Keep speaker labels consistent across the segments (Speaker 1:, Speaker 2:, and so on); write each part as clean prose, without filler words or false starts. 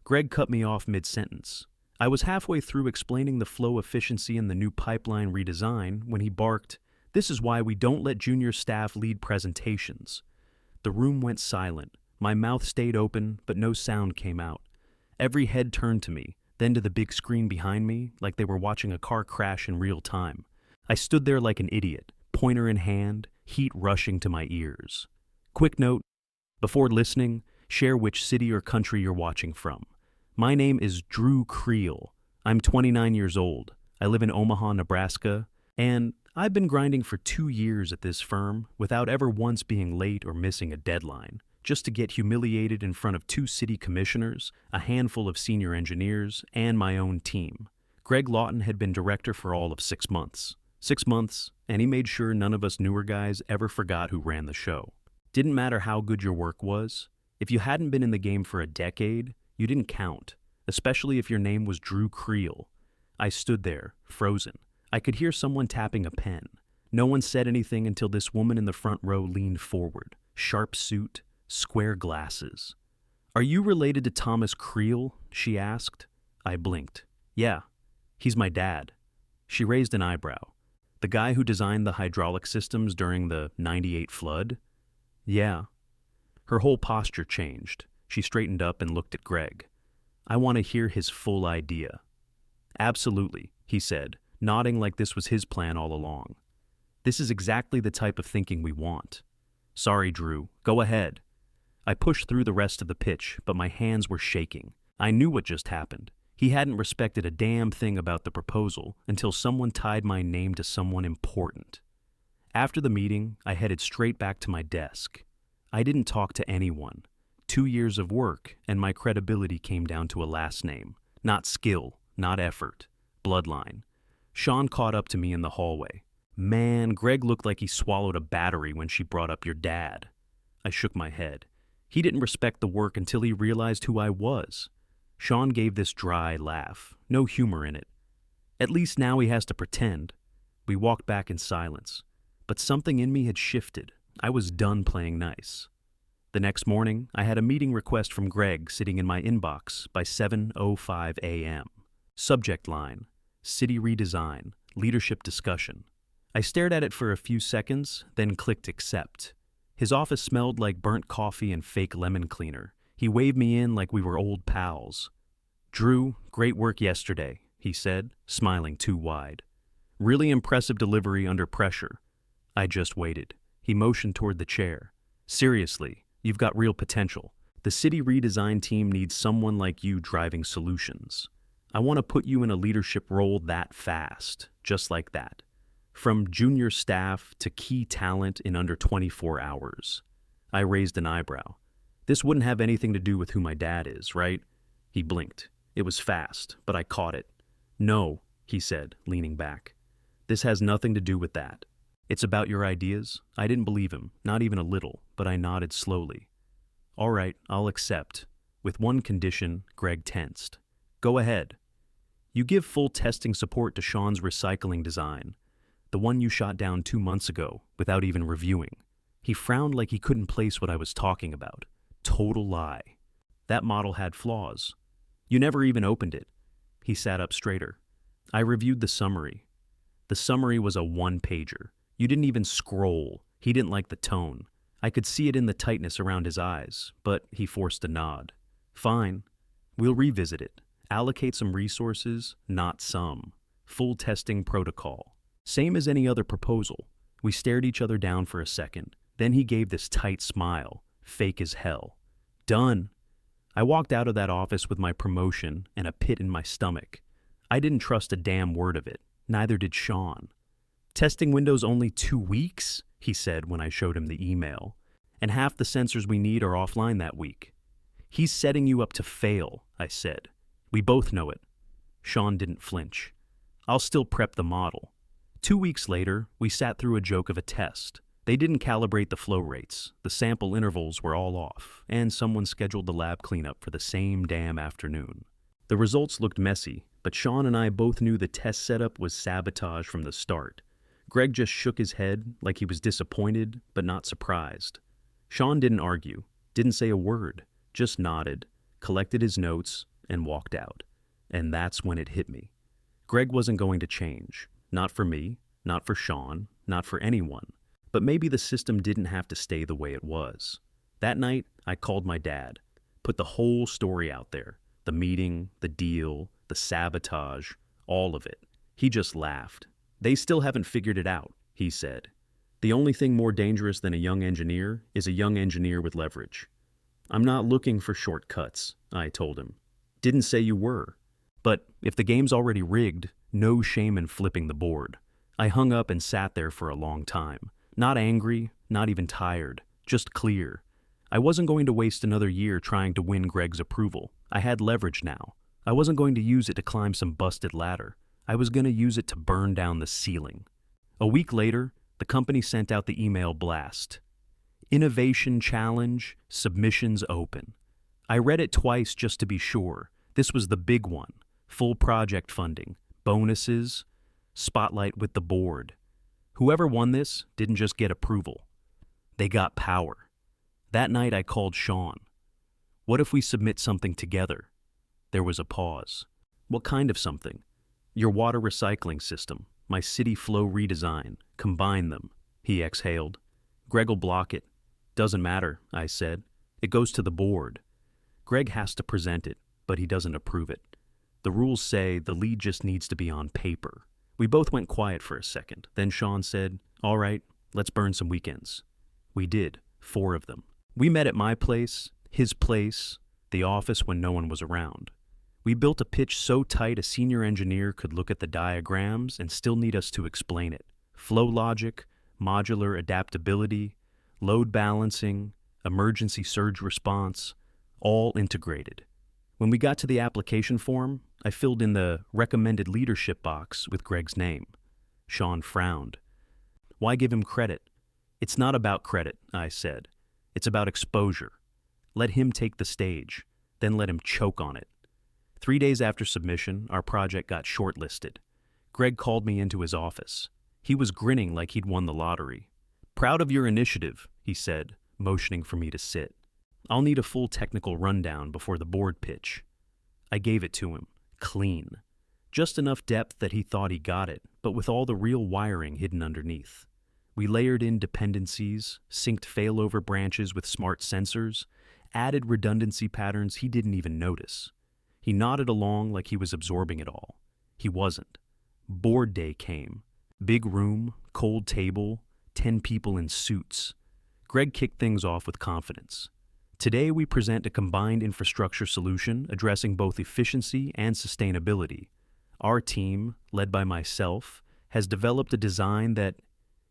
Speaker 1: Greg cut me off mid-sentence. I was halfway through explaining the flow efficiency in the new pipeline redesign when he barked, "This is why we don't let junior staff lead presentations." The room went silent. My mouth stayed open, but no sound came out. Every head turned to me, then to the big screen behind me, like they were watching a car crash in real time. I stood there like an idiot, pointer in hand, heat rushing to my ears. Quick note: before listening, share which city or country you're watching from. My name is Drew Creel. I'm 29 years old. I live in Omaha, Nebraska, and I've been grinding for 2 years at this firm without ever once being late or missing a deadline, just to get humiliated in front of 2 city commissioners, a handful of senior engineers, and my own team. Greg Lawton had been director for all of 6 months. 6 months, and he made sure none of us newer guys ever forgot who ran the show. Didn't matter how good your work was. If you hadn't been in the game for a decade, you didn't count, especially if your name was Drew Creel. I stood there, frozen. I could hear someone tapping a pen. No one said anything until this woman in the front row leaned forward, sharp suit, square glasses. "Are you related to Thomas Creel?" she asked. I blinked. "Yeah, he's my dad." She raised an eyebrow. "The guy who designed the hydraulic systems during the '98 flood?" "Yeah." Her whole posture changed. She straightened up and looked at Greg. "I want to hear his full idea." "Absolutely," he said, nodding like this was his plan all along. "This is exactly the type of thinking we want." "Sorry, Drew. Go ahead." I pushed through the rest of the pitch, but my hands were shaking. I knew what just happened. He hadn't respected a damn thing about the proposal until someone tied my name to someone important. After the meeting, I headed straight back to my desk. I didn't talk to anyone. 2 years of work, and my credibility came down to a last name. Not skill, not effort. Bloodline. Sean caught up to me in the hallway. "Man, Greg looked like he swallowed a battery when she brought up your dad." I shook my head. He didn't respect the work until he realized who I was. Sean gave this dry laugh, no humor in it. "At least now he has to pretend." We walked back in silence. But something in me had shifted. I was done playing nice. The next morning, I had a meeting request from Greg sitting in my inbox by 7:05 a.m. Subject line: City Redesign, Leadership Discussion. I stared at it for a few seconds, then clicked accept. His office smelled like burnt coffee and fake lemon cleaner. He waved me in like we were old pals. "Drew, great work yesterday," he said, smiling too wide. "Really impressive delivery under pressure." I just waited. He motioned toward the chair. "Seriously, you've got real potential. The city redesign team needs someone like you driving solutions. I want to put you in a leadership role that fast, just like that. From junior staff to key talent in under 24 hours. I raised an eyebrow. "This wouldn't have anything to do with who my dad is, right?" He blinked. It was fast, but I caught it. "No," he said, leaning back. "This has nothing to do with that. It's about your ideas." I didn't believe him, not even a little, but I nodded slowly. "All right, I'll accept. With one condition," Greg tensed. "Go ahead. You give full testing support to Sean's recycling design, the one you shot down 2 months ago, without even reviewing." He frowned like he couldn't place what I was talking about. Total lie. "That model had flaws. You never even opened it." He sat up straighter. "I reviewed the summary. The summary was a one-pager. You didn't even scroll." He didn't like the tone. I could see it in the tightness around his eyes, but he forced a nod. "Fine. We'll revisit it. Allocate some resources, not some. Full testing protocol. Same as any other proposal." We stared each other down for a second. Then he gave this tight smile, fake as hell. "Done." I walked out of that office with my promotion and a pit in my stomach. I didn't trust a damn word of it. Neither did Sean. "Testing windows only 2 weeks?" he said when I showed him the email. "And half the sensors we need are offline that week." "He's setting you up to fail," I said. "We both know it." Sean didn't flinch. "I'll still prep the model." 2 weeks later, we sat through a joke of a test. They didn't calibrate the flow rates. The sample intervals were all off, and someone scheduled the lab cleanup for the same damn afternoon. The results looked messy, but Sean and I both knew the test setup was sabotage from the start. Greg just shook his head like he was disappointed, but not surprised. Sean didn't argue, didn't say a word, just nodded, collected his notes, and walked out. And that's when it hit me. Greg wasn't going to change. Not for me, not for Sean, not for anyone. But maybe the system didn't have to stay the way it was. That night, I called my dad, put the whole story out there. The meeting, the deal, the sabotage, all of it. He just laughed. They still haven't figured it out, he said. The only thing more dangerous than a young engineer is a young engineer with leverage. I'm not looking for shortcuts, I told him. Didn't say you were. But if the game's already rigged, no shame in flipping the board. I hung up and sat there for a long time. Not angry, not even tired, just clear. I wasn't going to waste another year trying to win Greg's approval. I had leverage now. I wasn't going to use it to climb some busted ladder. I was going to use it to burn down the ceiling. A week later, the company sent out the email blast. Innovation challenge, submissions open. I read it twice just to be sure. This was the big one. Full project funding, bonuses, spotlight with the board. Whoever won this didn't just get approval. They got power. That night I called Sean. What if we submit something together? There was a pause. What kind of something? Your water recycling system, my city flow redesign. Combine them, he exhaled. Greg'll block it. Doesn't matter, I said. It goes to the board. Greg has to present it, but he doesn't approve it. The rules say the lead just needs to be on paper. We both went quiet for a second. Then Sean said, all right, let's burn some weekends. We did, 4 of them. We met at my place, his place, the office when no one was around. We built a pitch so tight a senior engineer could look at the diagrams and still need us to explain it. Flow logic, modular adaptability, load balancing, emergency surge response, all integrated. When we got to the application form, I filled in the recommended leadership box with Greg's name. Sean frowned. Why give him credit? It's not about credit, I said. It's about exposure. Let him take the stage, then let him choke on it. 3 days after submission, our project got shortlisted. Greg called me into his office. He was grinning like he'd won the lottery. Proud of your initiative, he said, motioning for me to sit. I'll need a full technical rundown before the board pitch. I gave it to him, clean. Just enough depth that he thought he got it, but with all the real wiring hidden underneath. We layered in dependencies, synced failover branches with smart sensors, added redundancy patterns he didn't even notice. He nodded along like he was absorbing it all. He wasn't. Board day came. Big room, cold table, 10 people in suits. Greg kicked things off with confidence. Today we present a combined infrastructure solution addressing both efficiency and sustainability. Our team, led by myself, has developed a design that...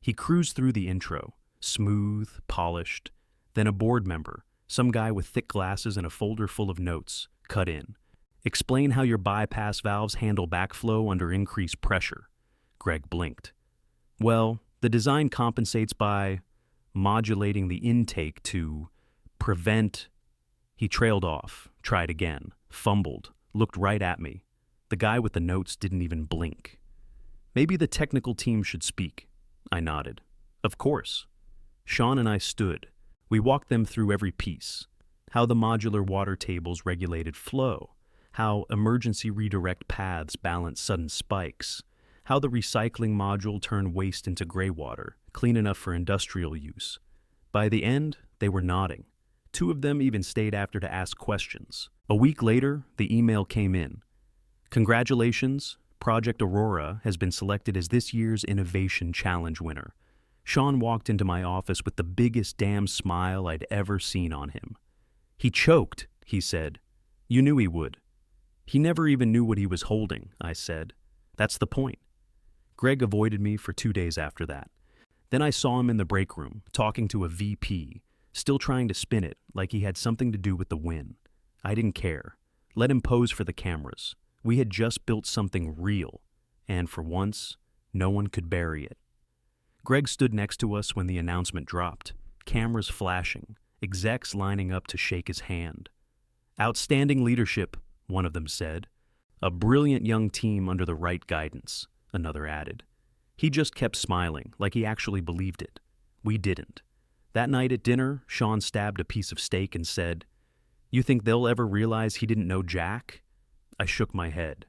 Speaker 1: He cruised through the intro, smooth, polished. Then a board member, some guy with thick glasses and a folder full of notes, cut in. Explain how your bypass valves handle backflow under increased pressure. Greg blinked. Well, the design compensates by modulating the intake to prevent... He trailed off, tried again, fumbled, looked right at me. The guy with the notes didn't even blink. Maybe the technical team should speak. I nodded. Of course. Sean and I stood. We walked them through every piece. How the modular water tables regulated flow. How emergency redirect paths balance sudden spikes. How the recycling module turned waste into gray water, clean enough for industrial use. By the end, they were nodding. 2 of them even stayed after to ask questions. A week later, the email came in. Congratulations, Project Aurora has been selected as this year's Innovation Challenge winner. Sean walked into my office with the biggest damn smile I'd ever seen on him. He choked, he said. You knew he would. He never even knew what he was holding, I said. That's the point. Greg avoided me for 2 days after that. Then I saw him in the break room, talking to a VP, still trying to spin it like he had something to do with the win. I didn't care. Let him pose for the cameras. We had just built something real, and for once, no one could bury it. Greg stood next to us when the announcement dropped, cameras flashing, execs lining up to shake his hand. Outstanding leadership, one of them said. A brilliant young team under the right guidance, another added. He just kept smiling, like he actually believed it. We didn't. That night at dinner, Sean stabbed a piece of steak and said, You think they'll ever realize he didn't know Jack? I shook my head.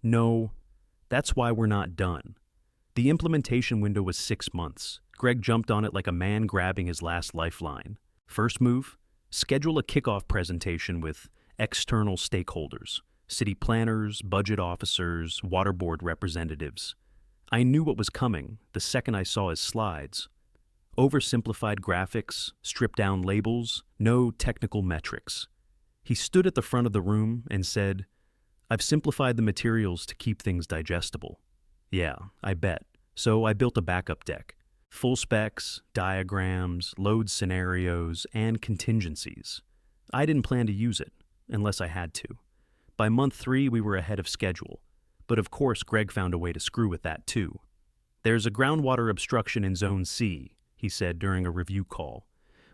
Speaker 1: No, that's why we're not done. The implementation window was 6 months. Greg jumped on it like a man grabbing his last lifeline. First move, schedule a kickoff presentation with external stakeholders, city planners, budget officers, water board representatives. I knew what was coming the second I saw his slides. Oversimplified graphics, stripped down labels, no technical metrics. He stood at the front of the room and said, "I've simplified the materials to keep things digestible." Yeah, I bet. So I built a backup deck. Full specs, diagrams, load scenarios, and contingencies. I didn't plan to use it, unless I had to. By month 3, we were ahead of schedule. But of course, Greg found a way to screw with that too. "There's a groundwater obstruction in Zone C," he said during a review call.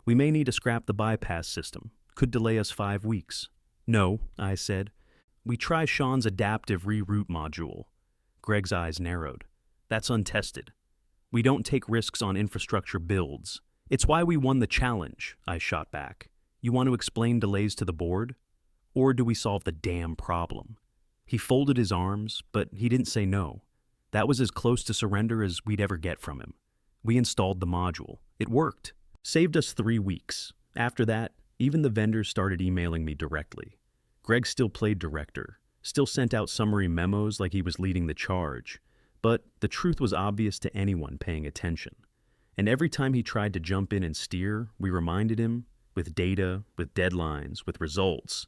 Speaker 1: "We may need to scrap the bypass system. Could delay us 5 weeks. "No," I said. "We try Sean's adaptive reroute module." Greg's eyes narrowed. "That's untested. We don't take risks on infrastructure builds. It's why we won the challenge," I shot back. "You want to explain delays to the board? Or do we solve the damn problem?" He folded his arms, but he didn't say no. That was as close to surrender as we'd ever get from him. We installed the module. It worked. Saved us 3 weeks. After that, even the vendors started emailing me directly. Greg still played director, still sent out summary memos like he was leading the charge. But the truth was obvious to anyone paying attention. And every time he tried to jump in and steer, we reminded him, with data, with deadlines, with results,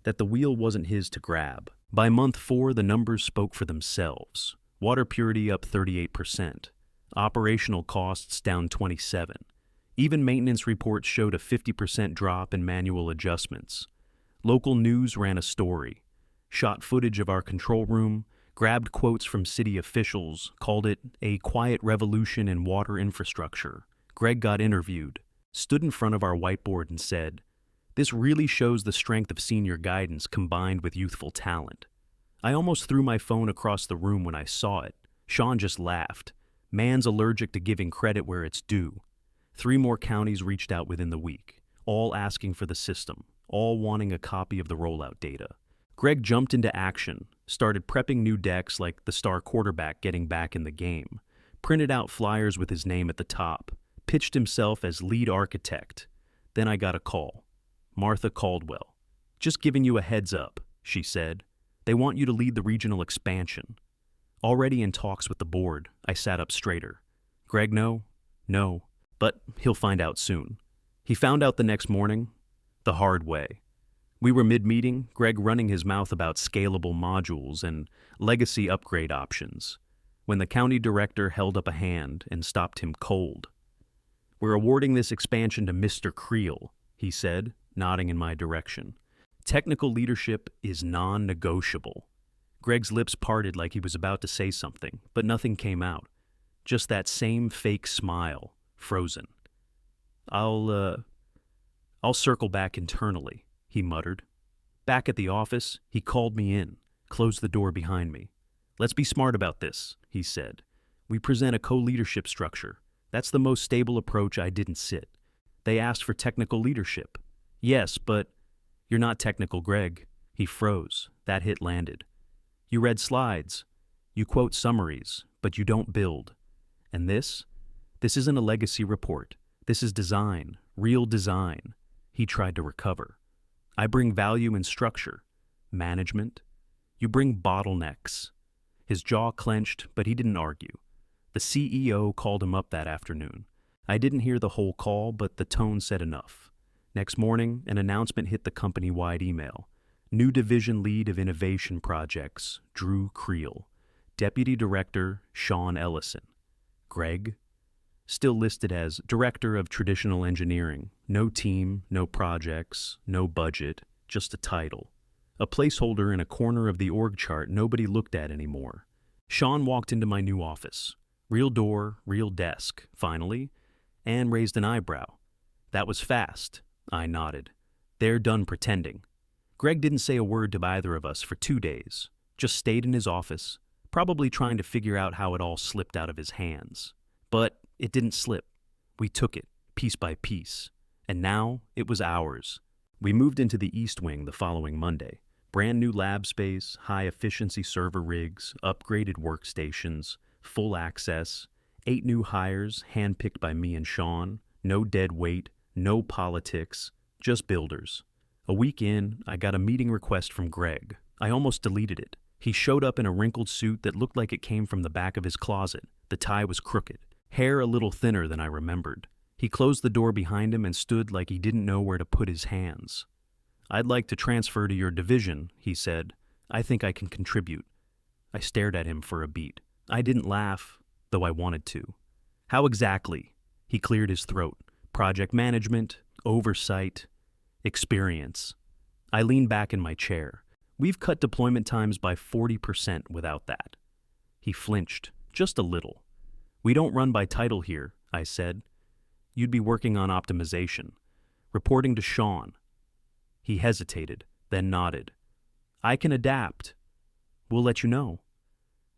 Speaker 1: that the wheel wasn't his to grab. By month 4, the numbers spoke for themselves. Water purity up 38%. Operational costs down 27%. Even maintenance reports showed a 50% drop in manual adjustments. Local news ran a story. Shot footage of our control room, grabbed quotes from city officials, called it a quiet revolution in water infrastructure. Greg got interviewed, stood in front of our whiteboard and said, "This really shows the strength of senior guidance combined with youthful talent." I almost threw my phone across the room when I saw it. Sean just laughed. Man's allergic to giving credit where it's due. 3 more counties reached out within the week, all asking for the system, all wanting a copy of the rollout data. Greg jumped into action, started prepping new decks like the star quarterback getting back in the game, printed out flyers with his name at the top, pitched himself as lead architect. Then I got a call. "Martha Caldwell. Just giving you a heads up," she said. "They want you to lead the regional expansion." Already in talks with the board, I sat up straighter. Greg, no, but he'll find out soon. He found out the next morning, the hard way. We were mid-meeting, Greg running his mouth about scalable modules and legacy upgrade options, when the county director held up a hand and stopped him cold. "We're awarding this expansion to Mr. Creel," he said, nodding in my direction. "Technical leadership is non-negotiable." Greg's lips parted like he was about to say something, but nothing came out. Just that same fake smile, frozen. I'll circle back internally," he muttered. Back at the office, he called me in, closed the door behind me. "Let's be smart about this," he said. "We present a co-leadership structure. That's the most stable approach I didn't sit. They asked for technical leadership. Yes, but you're not technical, Greg." He froze. That hit landed. "You read slides. You quote summaries, but you don't build. And this isn't a legacy report. This is design, real design." He tried to recover. "I bring value in structure, management. You bring bottlenecks." His jaw clenched, but he didn't argue. The CEO called him up that afternoon. I didn't hear the whole call, but the tone said enough. Next morning, an announcement hit the company-wide email. New division lead of innovation projects, Drew Creel. Deputy Director, Sean Ellison. Greg? Still listed as Director of Traditional Engineering. No team, no projects, no budget, just a title. A placeholder in a corner of the org chart nobody looked at anymore. Sean walked into my new office. Real door, real desk, finally, and raised an eyebrow. "That was fast," I nodded. "They're done pretending." Greg didn't say a word to either of us for 2 days, just stayed in his office, probably trying to figure out how it all slipped out of his hands. But it didn't slip. We took it, piece by piece. And now it was ours. We moved into the East Wing the following Monday. Brand new lab space, high-efficiency server rigs, upgraded workstations, full access, 8 new hires handpicked by me and Sean, no dead weight, no politics, just builders. A week in, I got a meeting request from Greg. I almost deleted it. He showed up in a wrinkled suit that looked like it came from the back of his closet. The tie was crooked, hair a little thinner than I remembered. He closed the door behind him and stood like he didn't know where to put his hands. "I'd like to transfer to your division," he said. "I think I can contribute." I stared at him for a beat. I didn't laugh, though I wanted to. "How exactly?" He cleared his throat. "Project management, oversight, experience." I leaned back in my chair. "We've cut deployment times by 40% without that." He flinched, just a little. "We don't run by title here," I said. "You'd be working on optimization, reporting to Sean." He hesitated, then nodded. "I can adapt. We'll let you know."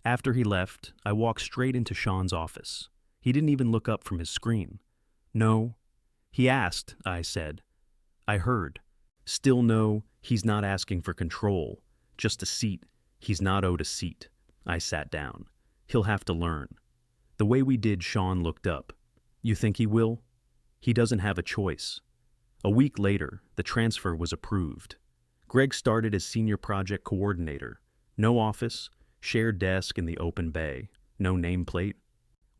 Speaker 1: After he left, I walked straight into Sean's office. He didn't even look up from his screen. "No." "He asked," I said. "I heard." "Still no, he's not asking for control. Just a seat. He's not owed a seat." I sat down. "He'll have to learn." The way we did, Sean looked up. "You think he will?" "He doesn't have a choice." A week later, the transfer was approved. Greg started as senior project coordinator. No office, shared desk in the open bay, no nameplate.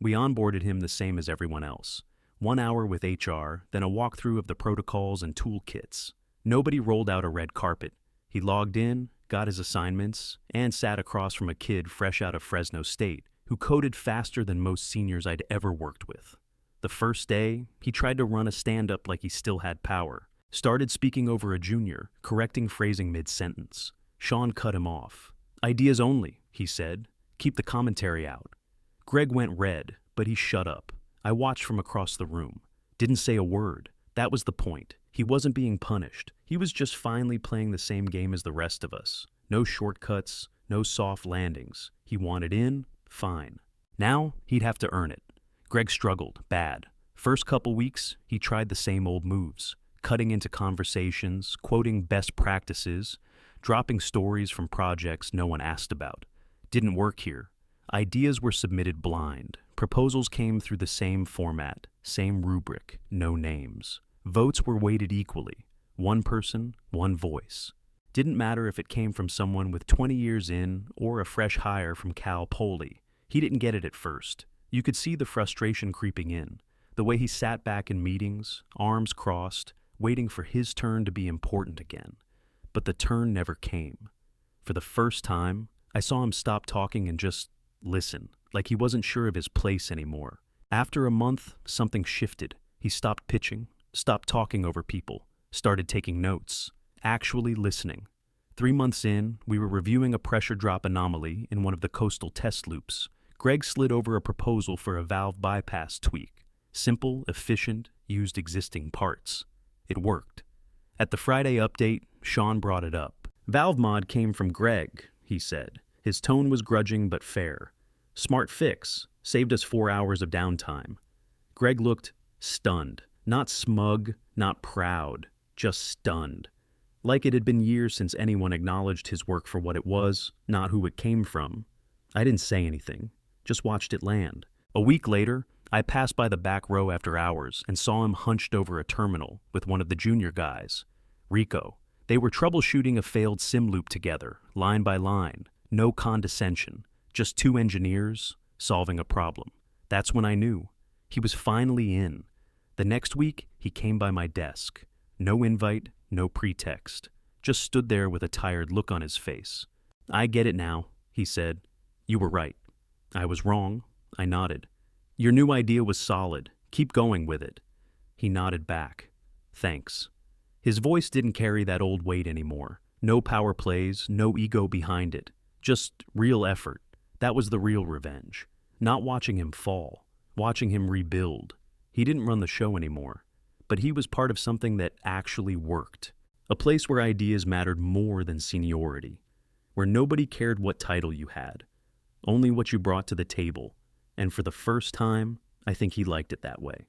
Speaker 1: We onboarded him the same as everyone else. 1 hour with HR, then a walkthrough of the protocols and toolkits. Nobody rolled out a red carpet. He logged in, got his assignments, and sat across from a kid fresh out of Fresno State who coded faster than most seniors I'd ever worked with. The first day, he tried to run a stand-up like he still had power. Started speaking over a junior, correcting phrasing mid-sentence. Sean cut him off. "Ideas only," he said. "Keep the commentary out." Greg went red, but he shut up. I watched from across the room. Didn't say a word. That was the point. He wasn't being punished. He was just finally playing the same game as the rest of us. No shortcuts, no soft landings. He wanted in, fine. Now, he'd have to earn it. Greg struggled, bad. First couple weeks, he tried the same old moves. Cutting into conversations, quoting best practices, dropping stories from projects no one asked about. Didn't work here. Ideas were submitted blind. Proposals came through the same format, same rubric, no names. Votes were weighted equally. One person, one voice. Didn't matter if it came from someone with 20 years in or a fresh hire from Cal Poly. He didn't get it at first. You could see the frustration creeping in. The way he sat back in meetings, arms crossed, waiting for his turn to be important again. But the turn never came. For the first time, I saw him stop talking and just listen, like he wasn't sure of his place anymore. After a month, something shifted. He stopped pitching, stopped talking over people, started taking notes, actually listening. 3 months in, we were reviewing a pressure drop anomaly in one of the coastal test loops. Greg slid over a proposal for a valve bypass tweak. Simple, efficient, used existing parts. It worked. At the Friday update, Sean brought it up. "Valve mod came from Greg," he said. His tone was grudging but fair. "Smart fix. Saved us 4 hours of downtime." Greg looked stunned. Not smug, not proud, just stunned. Like it had been years since anyone acknowledged his work for what it was, not who it came from. I didn't say anything, just watched it land. A week later, I passed by the back row after hours and saw him hunched over a terminal with one of the junior guys, Rico. They were troubleshooting a failed sim loop together, line by line. No condescension, just 2 engineers solving a problem. That's when I knew. He was finally in. The next week, he came by my desk. No invite, no pretext. Just stood there with a tired look on his face. "I get it now," he said. "You were right." I was wrong. I nodded. "Your new idea was solid. Keep going with it." He nodded back. "Thanks." His voice didn't carry that old weight anymore. No power plays, no ego behind it. Just real effort. That was the real revenge. Not watching him fall. Watching him rebuild. He didn't run the show anymore. But he was part of something that actually worked. A place where ideas mattered more than seniority. Where nobody cared what title you had. Only what you brought to the table. And for the first time, I think he liked it that way.